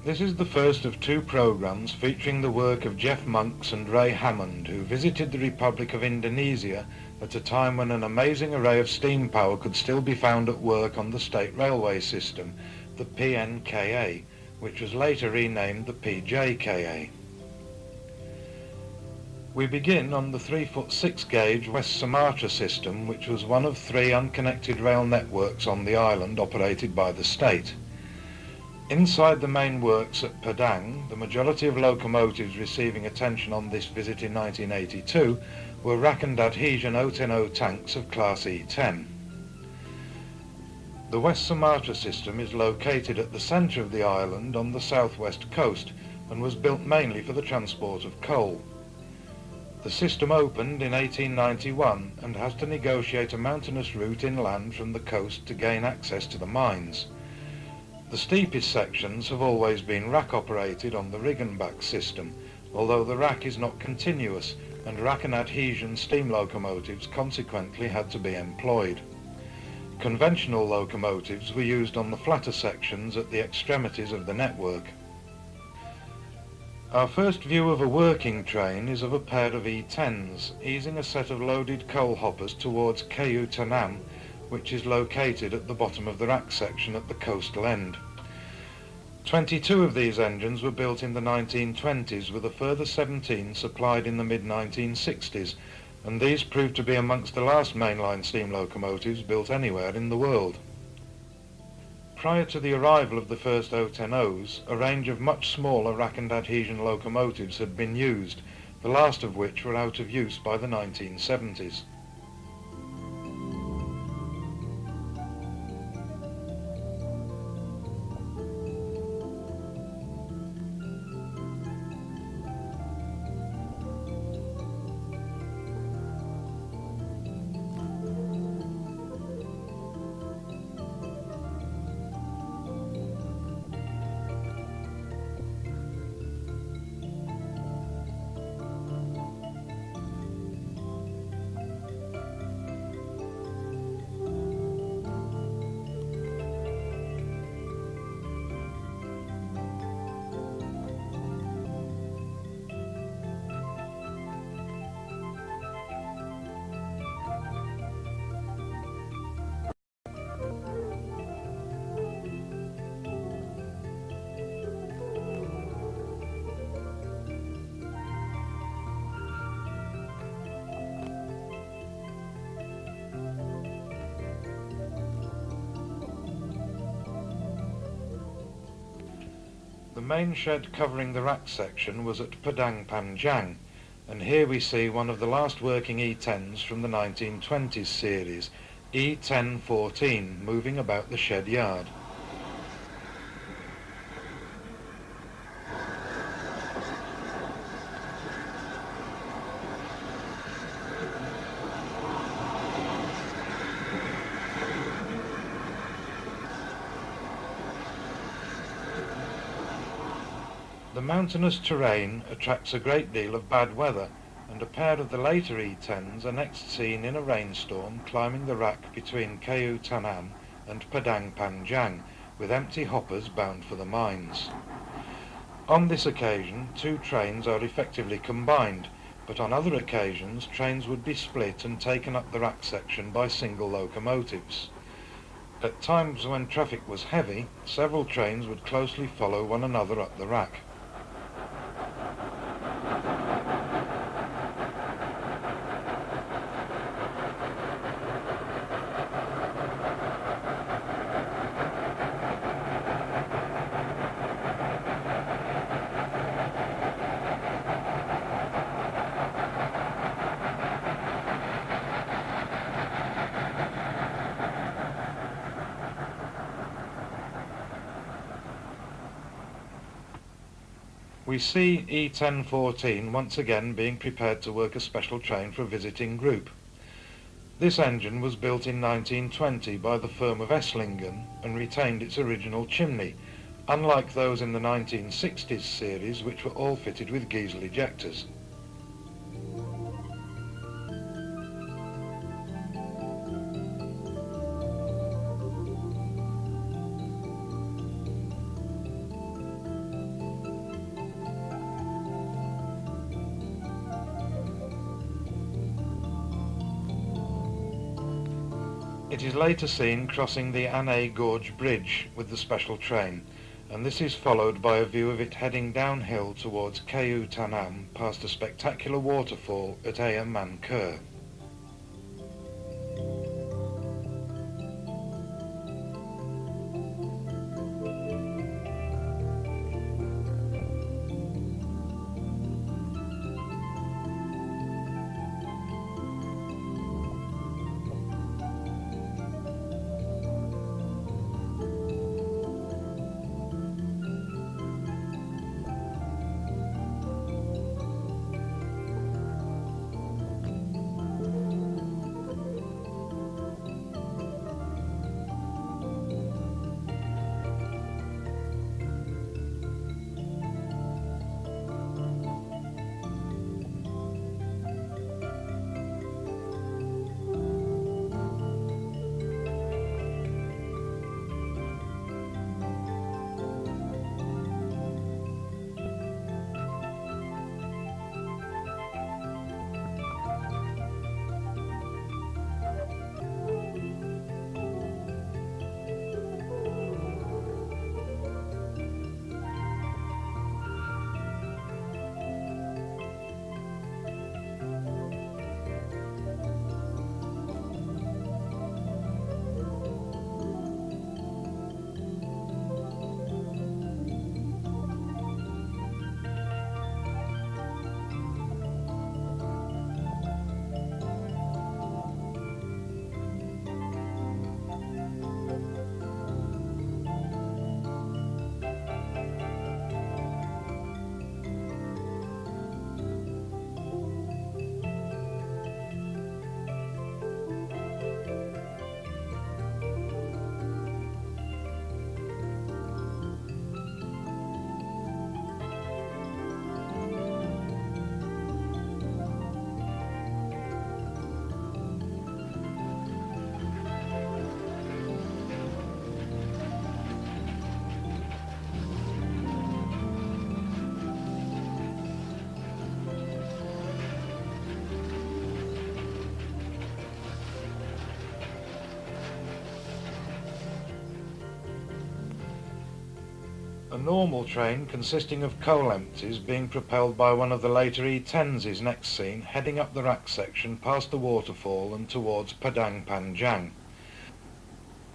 This is the first of two programmes featuring the work of Jeff Monks and Ray Hammond, who visited the Republic of Indonesia at a time when an amazing array of steam power could still be found at work on the state railway system, the PNKA, which was later renamed the PJKA. We begin on the 3-foot 6-gauge West Sumatra system, which was one of 3 unconnected rail networks on the island operated by the state. Inside the main works at Padang, the majority of locomotives receiving attention on this visit in 1982 were rack and adhesion 010 tanks of class E10. The West Sumatra system is located at the centre of the island on the southwest coast and was built mainly for the transport of coal. The system opened in 1891 and has to negotiate a mountainous route inland from the coast to gain access to the mines. The steepest sections have always been rack operated on the Riggenbach system, although the rack is not continuous and rack and adhesion steam locomotives consequently had to be employed. Conventional locomotives were used on the flatter sections at the extremities of the network. Our first view of a working train is of a pair of E10s, easing a set of loaded coal hoppers towards Kayu Tanam, which is located at the bottom of the rack section at the coastal end. 22 of these engines were built in the 1920s, with a further 17 supplied in the mid-1960s, and these proved to be amongst the last mainline steam locomotives built anywhere in the world. Prior to the arrival of the first 010s, a range of much smaller rack and adhesion locomotives had been used, the last of which were out of use by the 1970s. The main shed covering the rack section was at Padang Panjang, and here we see one of the last working E10s from the 1920s series, E1014, moving about the shed yard. The mountainous terrain attracts a great deal of bad weather, and a pair of the later E10s are next seen in a rainstorm climbing the rack between Kayu Tanam and Padang Panjang, with empty hoppers bound for the mines. On this occasion, 2 trains are effectively combined, but on other occasions trains would be split and taken up the rack section by single locomotives. At times when traffic was heavy, several trains would closely follow one another up the rack. We see E1014 once again being prepared to work a special train for a visiting group. This engine was built in 1920 by the firm of Esslingen and retained its original chimney, unlike those in the 1960s series which were all fitted with Giesel ejectors. It is later seen crossing the Anne Gorge Bridge with the special train, and this is followed by a view of it heading downhill towards Itam past a spectacular waterfall at itam. A normal train consisting of coal empties being propelled by one of the later E10s is next seen heading up the rack section past the waterfall and towards Padang Panjang.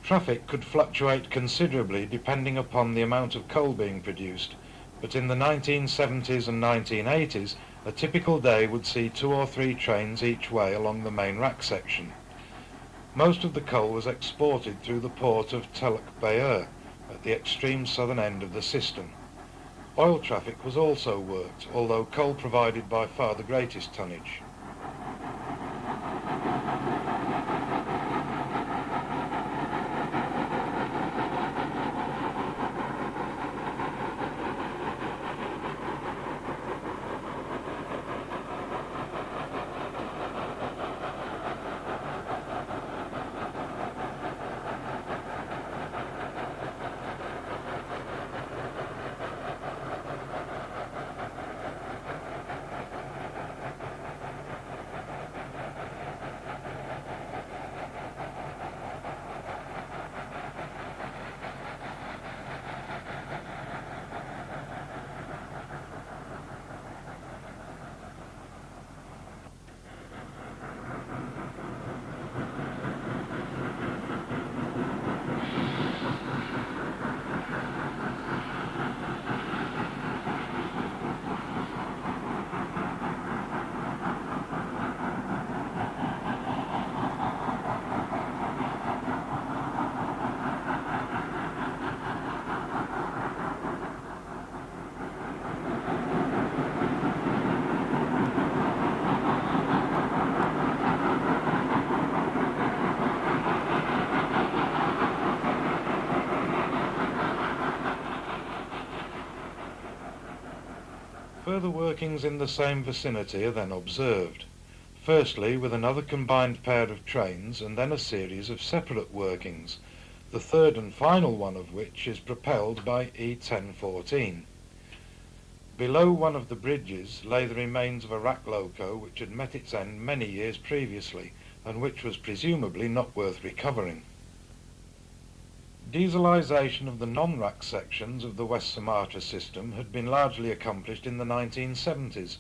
Traffic could fluctuate considerably depending upon the amount of coal being produced, but in the 1970s and 1980s a typical day would see 2 or 3 trains each way along the main rack section. Most of the coal was exported through the port of Teluk Bayur at the extreme southern end of the system. Oil traffic was also worked, although coal provided by far the greatest tonnage. Further workings in the same vicinity are then observed, firstly with another combined pair of trains and then a series of separate workings, the third and final one of which is propelled by E1014. Below one of the bridges lay the remains of a rack loco which had met its end many years previously, and which was presumably not worth recovering. Dieselisation of the non-rack sections of the West Sumatra system had been largely accomplished in the 1970s,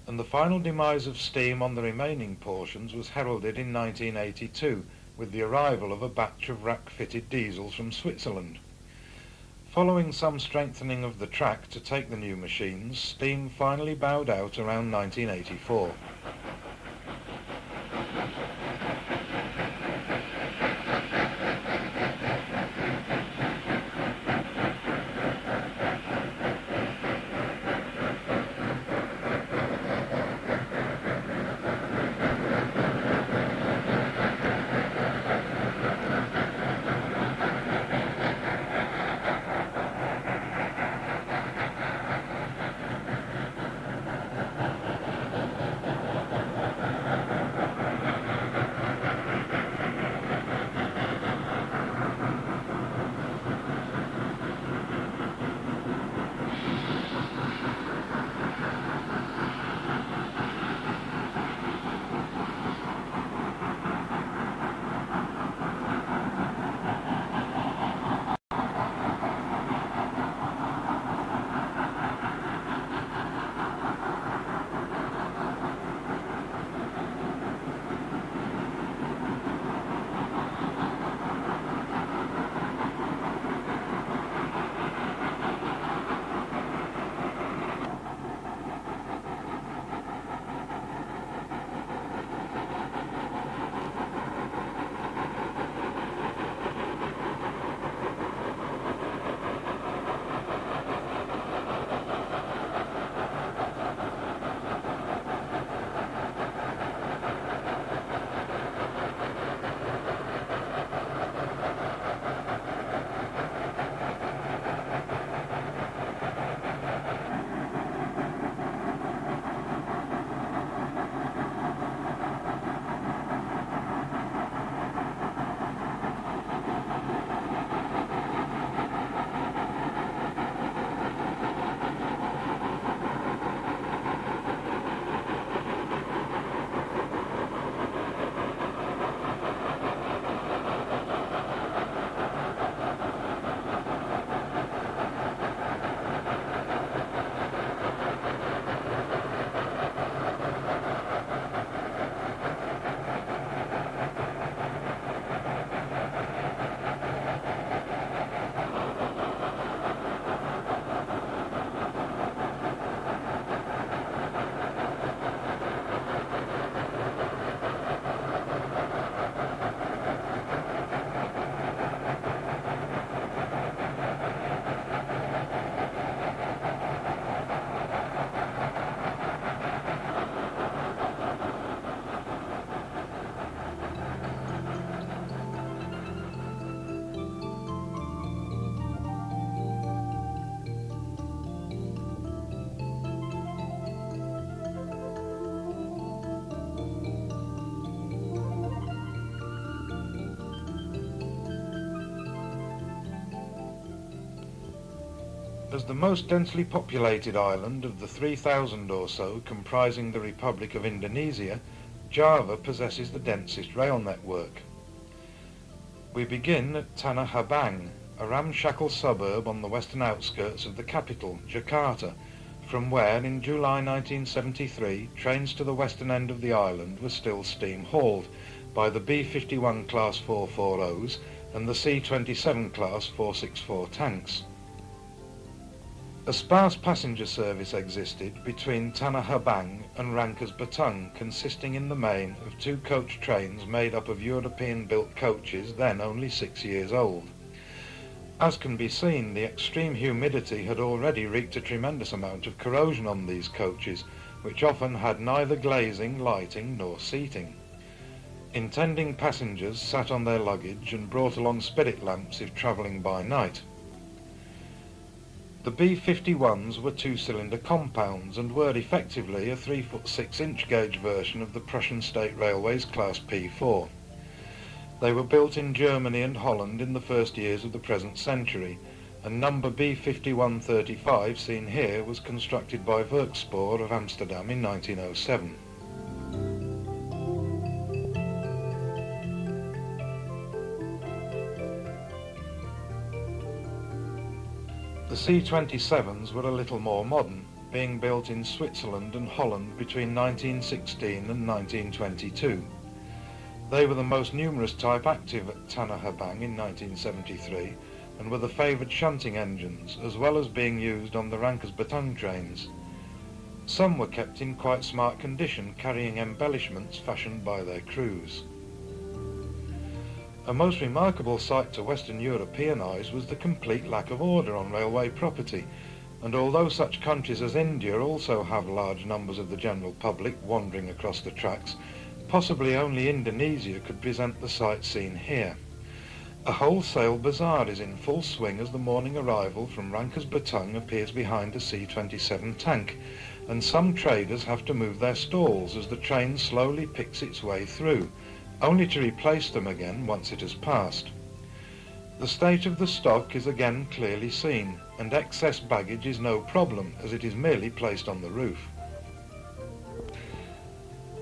and the final demise of steam on the remaining portions was heralded in 1982 with the arrival of a batch of rack-fitted diesels from Switzerland. Following some strengthening of the track to take the new machines, steam finally bowed out around 1984. As the most densely populated island of the 3,000 or so comprising the Republic of Indonesia, Java possesses the densest rail network. We begin at Tanah Abang, a ramshackle suburb on the western outskirts of the capital, Jakarta, from where, in July 1973, trains to the western end of the island were still steam-hauled by the B-51 Class 440s and the C-27 Class 464 tanks. A sparse passenger service existed between Tanah Abang and Rangkas Bitung, consisting in the main of two coach trains made up of European-built coaches then only 6 years old. As can be seen, the extreme humidity had already wreaked a tremendous amount of corrosion on these coaches, which often had neither glazing, lighting nor seating. Intending passengers sat on their luggage and brought along spirit lamps if travelling by night. The B-51s were two-cylinder compounds and were effectively a 3-foot 6-inch gauge version of the Prussian State Railways Class P4. They were built in Germany and Holland in the first years of the present century, and number B-5135 seen here was constructed by Werkspoor of Amsterdam in 1907. The C-27s were a little more modern, being built in Switzerland and Holland between 1916 and 1922. They were the most numerous type active at Tanner Habang in 1973 and were the favoured shunting engines, as well as being used on the Rankers Batang trains. Some were kept in quite smart condition, carrying embellishments fashioned by their crews. A most remarkable sight to Western European eyes was the complete lack of order on railway property, and although such countries as India also have large numbers of the general public wandering across the tracks, possibly only Indonesia could present the sight seen here. A wholesale bazaar is in full swing as the morning arrival from Rankers Batang appears behind a C-27 tank, and some traders have to move their stalls as the train slowly picks its way through, only to replace them again once it has passed. The state of the stock is again clearly seen, and excess baggage is no problem as it is merely placed on the roof.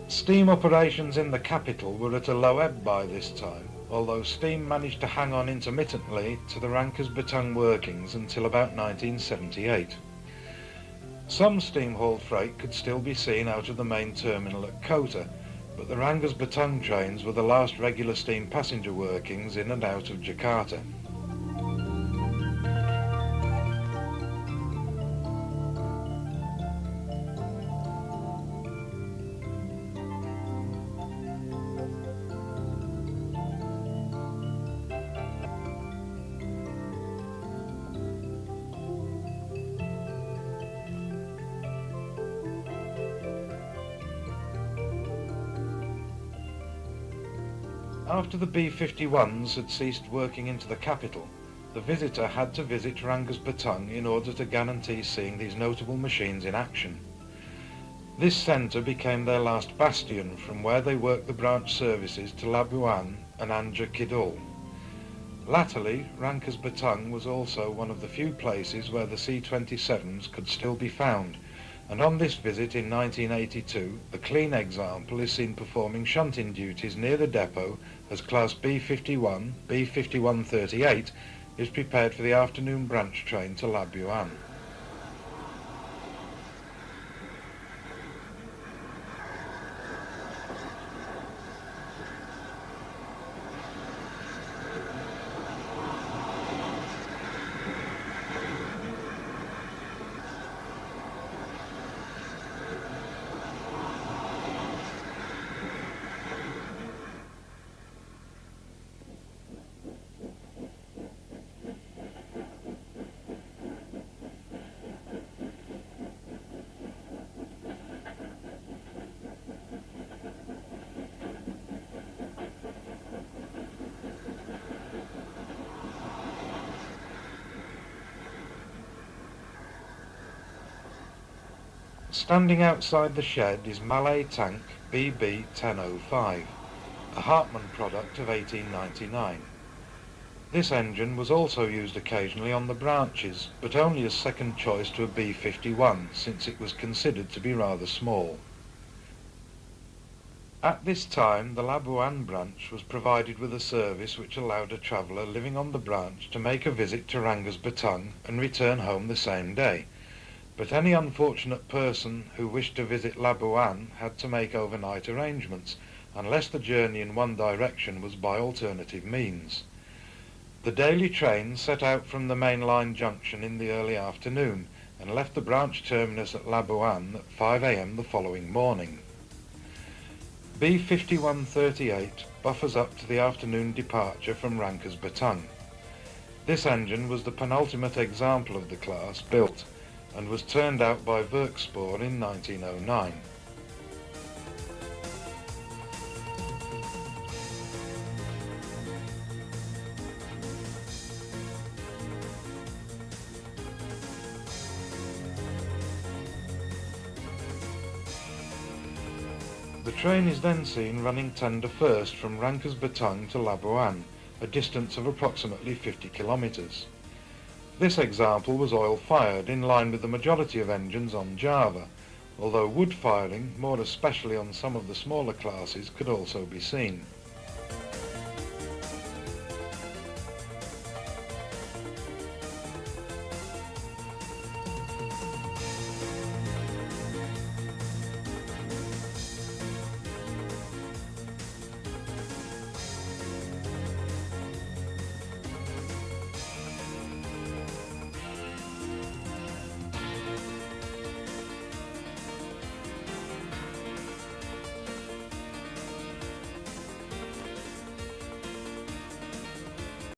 Steam operations in the capital were at a low ebb by this time, although steam managed to hang on intermittently to the Rankers Batang workings until about 1978. Some steam-hauled freight could still be seen out of the main terminal at Kota, but the Rankers Batang trains were the last regular steam passenger workings in and out of Jakarta. After the B-51s had ceased working into the capital, the visitor had to visit Rankers Batang in order to guarantee seeing these notable machines in action. This centre became their last bastion, from where they worked the branch services to Labuan and Anja Kidul. Latterly, Rankers Batang was also one of the few places where the C-27s could still be found, and on this visit in 1982, a clean example is seen performing shunting duties near the depot as Class B-51, B-5138 is prepared for the afternoon branch train to Labuan. Standing outside the shed is Malay tank BB-1005, a Hartmann product of 1899. This engine was also used occasionally on the branches, but only as second choice to a B-51, since it was considered to be rather small. At this time, the Labuan branch was provided with a service which allowed a traveller living on the branch to make a visit to Rankers Batang and return home the same day. But any unfortunate person who wished to visit Labuan had to make overnight arrangements, unless the journey in one direction was by alternative means. The daily train set out from the main line junction in the early afternoon and left the branch terminus at Labuan at 5 a.m. the following morning. B-5138 buffers up to the afternoon departure from Rankers Batang. This engine was the penultimate example of the class built, and was turned out by Werkspoor in 1909. The train is then seen running tender first from Rankers Batang to Labuan, a distance of approximately 50 kilometres. This example was oil-fired, in line with the majority of engines on Java, although wood firing, more especially on some of the smaller classes, could also be seen.